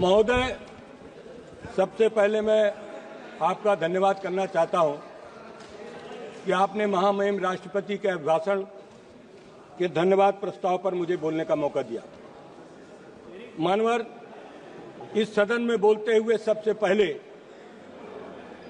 महोदय, सबसे पहले मैं आपका धन्यवाद करना चाहता हूं कि आपने महामहिम राष्ट्रपति के अभिभाषण के धन्यवाद प्रस्ताव पर मुझे बोलने का मौका दिया। मानवर, इस सदन में बोलते हुए सबसे पहले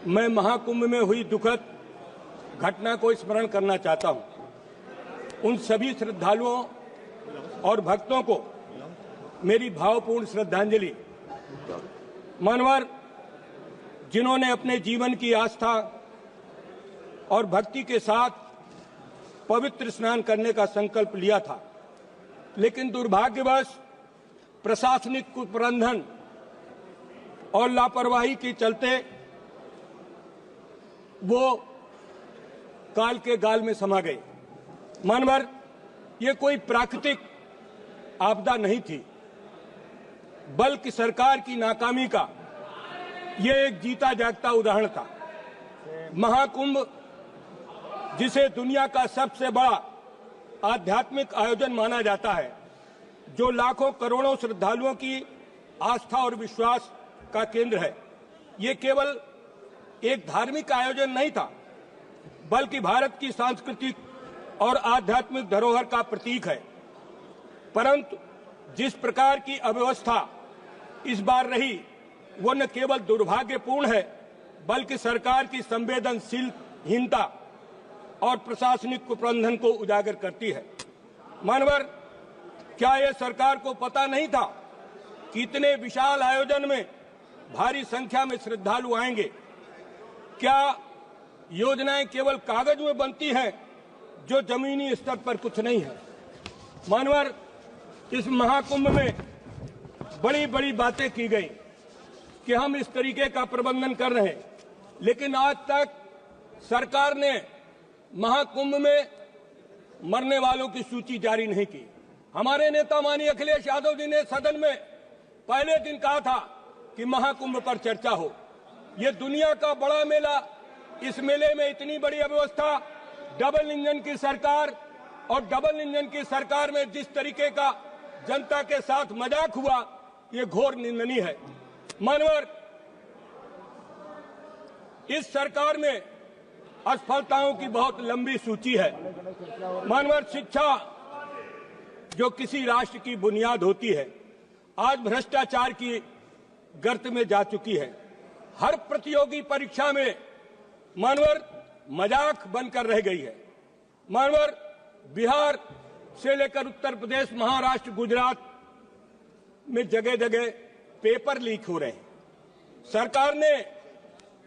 मैं महाकुंभ में हुई दुखद घटना को स्मरण करना चाहता हूं। उन सभी श्रद्धालुओं और भक्तों को मेरी भावपूर्ण श्रद्धांजलि। मानवर, जिन्होंने अपने जीवन की आस्था और भक्ति के साथ पवित्र स्नान करने का संकल्प लिया था, लेकिन दुर्भाग्यवश प्रशासनिक कुप्रबंधन और लापरवाही के चलते वो काल के गाल में समा गए। मानवर, ये कोई प्राकृतिक आपदा नहीं थी, बल्कि सरकार की नाकामी का ये एक जीता जागता उदाहरण था। महाकुंभ, जिसे दुनिया का सबसे बड़ा आध्यात्मिक आयोजन माना जाता है, जो लाखों करोड़ों श्रद्धालुओं की आस्था और विश्वास का केंद्र है, ये केवल एक धार्मिक आयोजन नहीं था, बल्कि भारत की सांस्कृतिक और आध्यात्मिक धरोहर का प्रतीक है। परंतु जिस प्रकार की अव्यवस्था इस बार रही, वो न केवल दुर्भाग्यपूर्ण है, बल्कि सरकार की संवेदनशीलहीनता और प्रशासनिक कुप्रबंधन को उजागर करती है। मानवर, क्या यह सरकार को पता नहीं था कि इतने विशाल आयोजन में भारी संख्या में श्रद्धालु आएंगे? क्या योजनाएं केवल कागज में बनती हैं, जो जमीनी स्तर पर कुछ नहीं है? मानवर, इस महाकुंभ में बड़ी बड़ी बातें की गई कि हम इस तरीके का प्रबंधन कर रहे हैं, लेकिन आज तक सरकार ने महाकुंभ में मरने वालों की सूची जारी नहीं की। हमारे नेता माननीय अखिलेश यादव जी ने सदन में पहले दिन कहा था कि महाकुंभ पर चर्चा हो। ये दुनिया का बड़ा मेला, इस मेले में इतनी बड़ी अव्यवस्था, डबल इंजन की सरकार, और डबल इंजन की सरकार में जिस तरीके का जनता के साथ मजाक हुआ, ये घोर निंदनीय है। मानवर, इस सरकार में असफलताओं की बहुत लंबी सूची है। मानवर, शिक्षा जो किसी राष्ट्र की बुनियाद होती है, आज भ्रष्टाचार की गर्त में जा चुकी है। हर प्रतियोगी परीक्षा में मानवर मजाक बनकर रह गई है। मानवर, बिहार से लेकर उत्तर प्रदेश, महाराष्ट्र, गुजरात में जगह जगह पेपर लीक हो रहे हैं। सरकार ने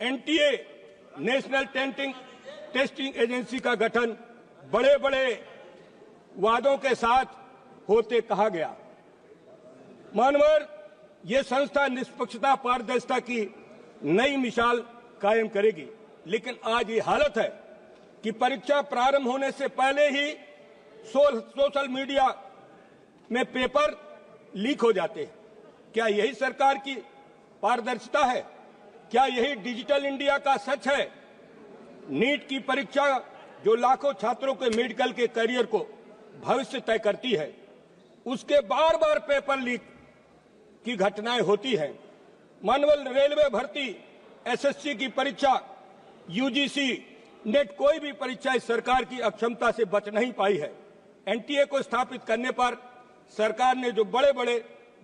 एनटीए, नेशनल टेस्टिंग एजेंसी का गठन बड़े बड़े वादों के साथ होते कहा गया। मानवर, ये संस्था निष्पक्षता, पारदर्शिता की नई मिसाल कायम करेगी, लेकिन आज ये हालत है कि परीक्षा प्रारंभ होने से पहले ही सोशल मीडिया में पेपर लीक हो जाते हैं। क्या यही सरकार की पारदर्शिता है? क्या यही डिजिटल इंडिया का सच है? नीट की परीक्षा, जो लाखों छात्रों के मेडिकल के करियर को भविष्य तय करती है, उसके बार बार पेपर लीक की घटनाएं होती हैं। मानवल, रेलवे भर्ती, एसएससी की परीक्षा, यूजीसी, नेट, कोई भी परीक्षा इस सरकार की अक्षमता से बच नहीं पाई है। एनटीए को स्थापित करने पर सरकार ने जो बड़े बड़े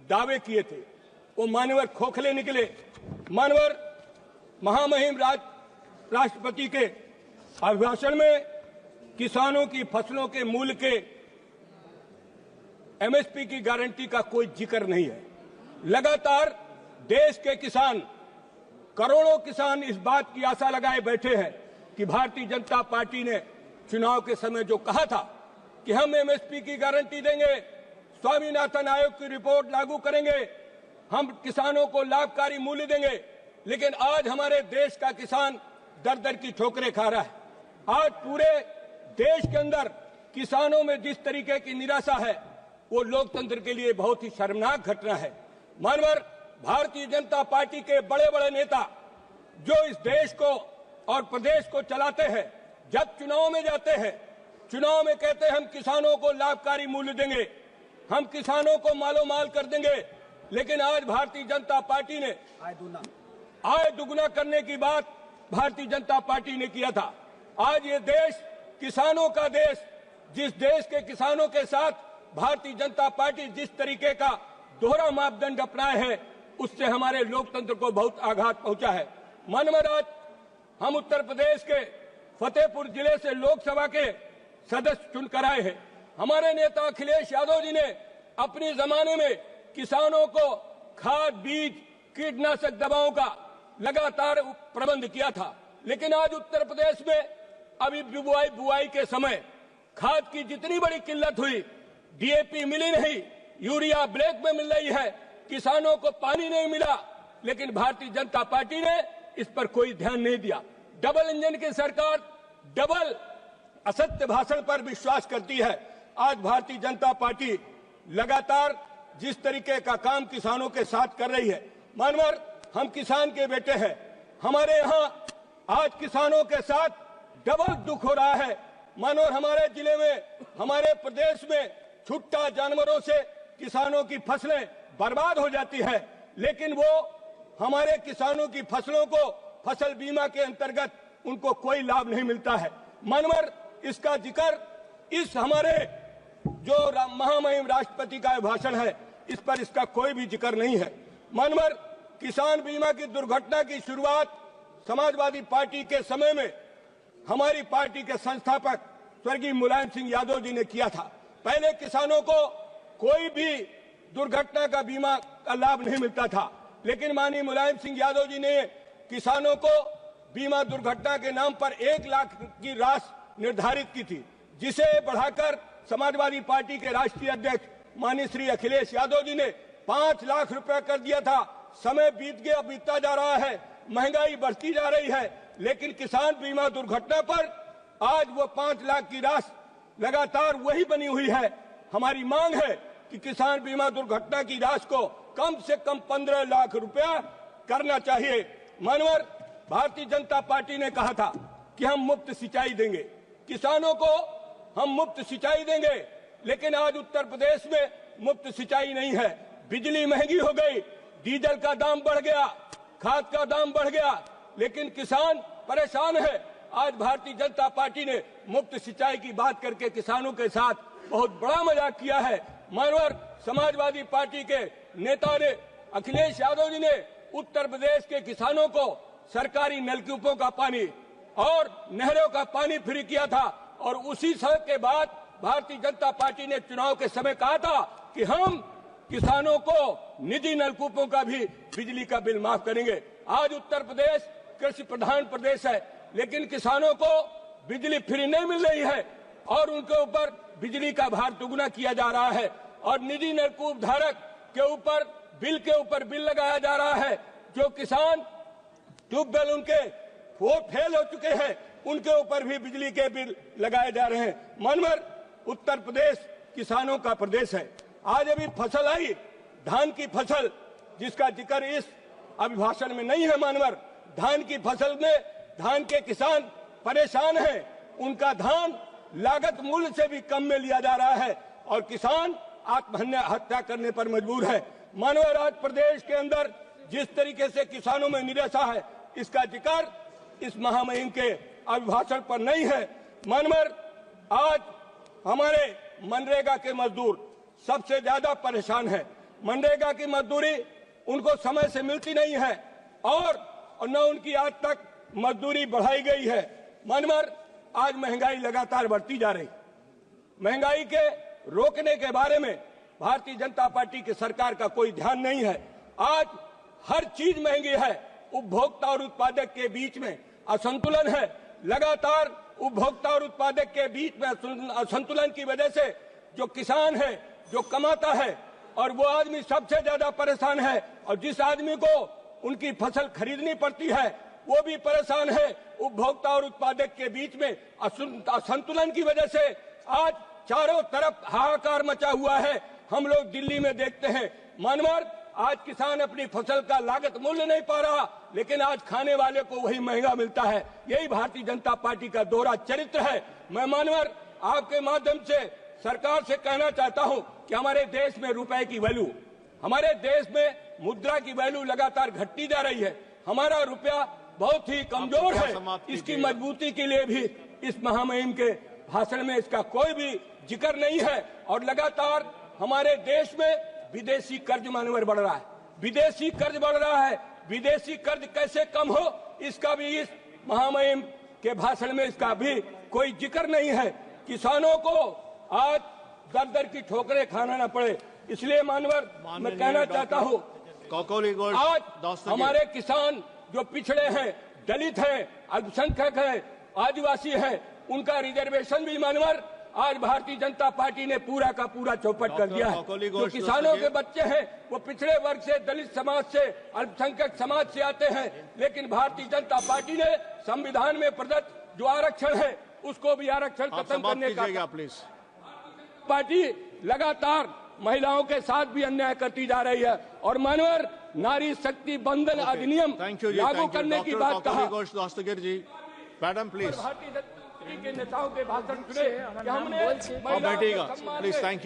दावे किए थे, वो मानवर खोखले निकले। मानवर, महामहिम राष्ट्रपति के अभिभाषण में किसानों की फसलों के मूल्य के एमएसपी की गारंटी का कोई जिक्र नहीं है। लगातार देश के किसान, करोड़ों किसान इस बात की आशा लगाए बैठे हैं कि भारतीय जनता पार्टी ने चुनाव के समय जो कहा था कि हम एमएसपी की गारंटी देंगे, स्वामीनाथन आयोग की रिपोर्ट लागू करेंगे, हम किसानों को लाभकारी मूल्य देंगे, लेकिन आज हमारे देश का किसान दर दर की ठोकरें खा रहा है। आज पूरे देश के अंदर किसानों में जिस तरीके की निराशा है, वो लोकतंत्र के लिए बहुत ही शर्मनाक घटना है। मानवर, भारतीय जनता पार्टी के बड़े बड़े नेता जो इस देश को और प्रदेश को चलाते हैं, जब चुनाव में जाते हैं, चुनाव में कहते हैं हम किसानों को लाभकारी मूल्य देंगे, हम किसानों को मालो माल कर देंगे, लेकिन आज भारतीय जनता पार्टी ने आय दुगुना करने की बात भारतीय जनता पार्टी ने किया था। आज ये देश किसानों का देश, जिस देश के किसानों के साथ भारतीय जनता पार्टी जिस तरीके का दोहरा मापदंड अपनाए है, उससे हमारे लोकतंत्र को बहुत आघात पहुंचा है। मानवर, आज हम उत्तर प्रदेश के फतेहपुर जिले से लोकसभा के सदस्य चुनकर आए हैं। हमारे नेता अखिलेश यादव जी ने अपने जमाने में किसानों को खाद, बीज, कीटनाशक दवाओं का लगातार प्रबंध किया था, लेकिन आज उत्तर प्रदेश में अभी बुआई के समय खाद की जितनी बड़ी किल्लत हुई, डीएपी मिली नहीं, यूरिया ब्लैक में मिल रही है, किसानों को पानी नहीं मिला, लेकिन भारतीय जनता पार्टी ने इस पर कोई ध्यान नहीं दिया। डबल इंजन की सरकार डबल असत्य भाषण पर विश्वास करती है। आज भारतीय जनता पार्टी लगातार जिस तरीके का काम किसानों के साथ कर रही है, मानवर, हम किसान के बेटे हैं। हमारे यहाँ आज किसानों के साथ डबल दुख हो रहा है। मानवर, हमारे जिले में, हमारे प्रदेश में छुट्टा जानवरों से किसानों की फसलें बर्बाद हो जाती है, लेकिन वो हमारे किसानों की फसलों को फसल बीमा के अंतर्गत उनको कोई लाभ नहीं मिलता है। मानवर, इसका जिक्र इस हमारे जो महामहिम राष्ट्रपति का भाषण है, इस पर इसका कोई भी जिक्र नहीं है। मानवर, किसान बीमा की दुर्घटना की शुरुआत समाजवादी पार्टी के समय में हमारी पार्टी के संस्थापक स्वर्गीय मुलायम सिंह यादव जी ने किया था। पहले किसानों को कोई भी दुर्घटना का बीमा का लाभ नहीं मिलता था, लेकिन माननीय मुलायम सिंह यादव जी ने किसानों को बीमा दुर्घटना के नाम पर 1 लाख की राशि निर्धारित की थी, जिसे बढ़ाकर समाजवादी पार्टी के राष्ट्रीय अध्यक्ष माननीय श्री अखिलेश यादव जी ने 5 लाख रुपए कर दिया था। समय बीतता जा रहा है, महंगाई बढ़ती जा रही है, लेकिन किसान बीमा दुर्घटना पर आज वो 5 लाख की राशि लगातार वही बनी हुई है। हमारी मांग है कि किसान बीमा दुर्घटना की राशि को कम से कम 15 लाख रुपया करना चाहिए। मानवर, भारतीय जनता पार्टी ने कहा था कि हम मुफ्त सिंचाई देंगे, किसानों को हम मुफ्त सिंचाई देंगे, लेकिन आज उत्तर प्रदेश में मुफ्त सिंचाई नहीं है। बिजली महंगी हो गई, डीजल का दाम बढ़ गया, खाद का दाम बढ़ गया, लेकिन किसान परेशान है। आज भारतीय जनता पार्टी ने मुफ्त सिंचाई की बात करके किसानों के साथ बहुत बड़ा मजाक किया है। मानवर, समाजवादी पार्टी के नेता ने, अखिलेश यादव जी ने उत्तर प्रदेश के किसानों को सरकारी नलकूपों का पानी और नहरों का पानी फ्री किया था, और उसी सड़क के बाद भारतीय जनता पार्टी ने चुनाव के समय कहा था कि हम किसानों को निजी नलकूपों का भी बिजली का बिल माफ करेंगे। आज उत्तर प्रदेश कृषि प्रधान प्रदेश है, लेकिन किसानों को बिजली फ्री नहीं मिल रही है और उनके ऊपर बिजली का भार दुगुना किया जा रहा है, और निजी नलकूप धारक के ऊपर बिल लगाया जा रहा है। जो किसान ट्यूबवेल उनके फेल हो चुके हैं, उनके ऊपर भी बिजली के बिल लगाए जा रहे हैं। मानवर, उत्तर प्रदेश किसानों का प्रदेश है। आज अभी फसल आई, धान की फसल, जिसका जिक्र इस अभिभाषण में नहीं है। मानवर, धान की फसल में धान के किसान परेशान हैं, उनका धान लागत मूल्य से भी कम में लिया जा रहा है और किसान आत्महत्या करने पर मजबूर है। मानवर, आज प्रदेश के अंदर जिस तरीके से किसानों में निराशा है, इसका जिक्र इस महामहिम के अभिभाषण पर नहीं है। मानवर, आज हमारे मनरेगा के मजदूर सबसे ज्यादा परेशान है। मनरेगा की मजदूरी उनको समय से मिलती नहीं है और न उनकी आज तक मजदूरी बढ़ाई गई है। मानवर, आज महंगाई लगातार बढ़ती जा रही। महंगाई के रोकने के बारे में भारतीय जनता पार्टी की सरकार का कोई ध्यान नहीं है। आज हर चीज महंगी है, उपभोक्ता और उत्पादक के बीच में असंतुलन है। लगातार उपभोक्ता और उत्पादक के बीच में असंतुलन की वजह से जो किसान है, जो कमाता है, और वो आदमी सबसे ज्यादा परेशान है, और जिस आदमी को उनकी फसल खरीदनी पड़ती है वो भी परेशान है। उपभोक्ता और उत्पादक के बीच में असंतुलन की वजह से आज चारों तरफ हाहाकार मचा हुआ है। हम लोग दिल्ली में देखते हैं, मानवर, आज किसान अपनी फसल का लागत मूल्य नहीं पा रहा, लेकिन आज खाने वाले को वही महंगा मिलता है। यही भारतीय जनता पार्टी का दोहरा चरित्र है। मैं मानवर, आपके माध्यम से सरकार से कहना चाहता हूं कि हमारे देश में रुपए की वैल्यू हमारे देश में मुद्रा की वैल्यू लगातार घटती जा रही है। हमारा रुपया बहुत ही कमजोर है। इसकी मजबूती के लिए भी इस महामहिम के भाषण में इसका कोई भी जिक्र नहीं है। और लगातार हमारे देश में विदेशी कर्ज मानवर बढ़ रहा है, विदेशी कर्ज बढ़ रहा है। विदेशी कर्ज कैसे कम हो, इसका भी इस महामहिम के भाषण में इसका भी कोई जिक्र नहीं है। किसानों को आज दर दर की ठोकरें खाना न पड़े, इसलिए मानवर मैं कहना चाहता हूँ, आज हमारे किसान जो पिछड़े हैं, दलित हैं, अल्पसंख्यक हैं, आदिवासी हैं, उनका रिजर्वेशन भी मानवर आज भारतीय जनता पार्टी ने पूरा का पूरा चौपट कर दिया है। जो किसानों के बच्चे हैं वो पिछड़े वर्ग से, दलित समाज से, अल्पसंख्यक समाज से आते हैं, लेकिन भारतीय जनता पार्टी ने संविधान में प्रदत्त जो आरक्षण है उसको भी आरक्षण खत्म करने का पार्टी लगातार महिलाओं के साथ भी अन्याय करती जा रही है। और मानवर नारी शक्ति बंधन अधिनियम लागू करने की बात कहा। मैडम प्लीज, के नेताओं के भाषण सुने कि हमने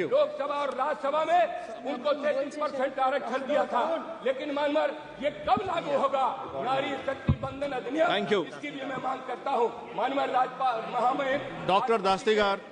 लोकसभा और राज्यसभा में उनको 33% आरक्षण दिया था, लेकिन मानवर ये कब लागू होगा नारी शक्ति बंधन अधिनियम, इसकी भी मैं मांग करता हूँ। मानवर राज्यपाल महामहिम डॉक्टर दास्तीगार।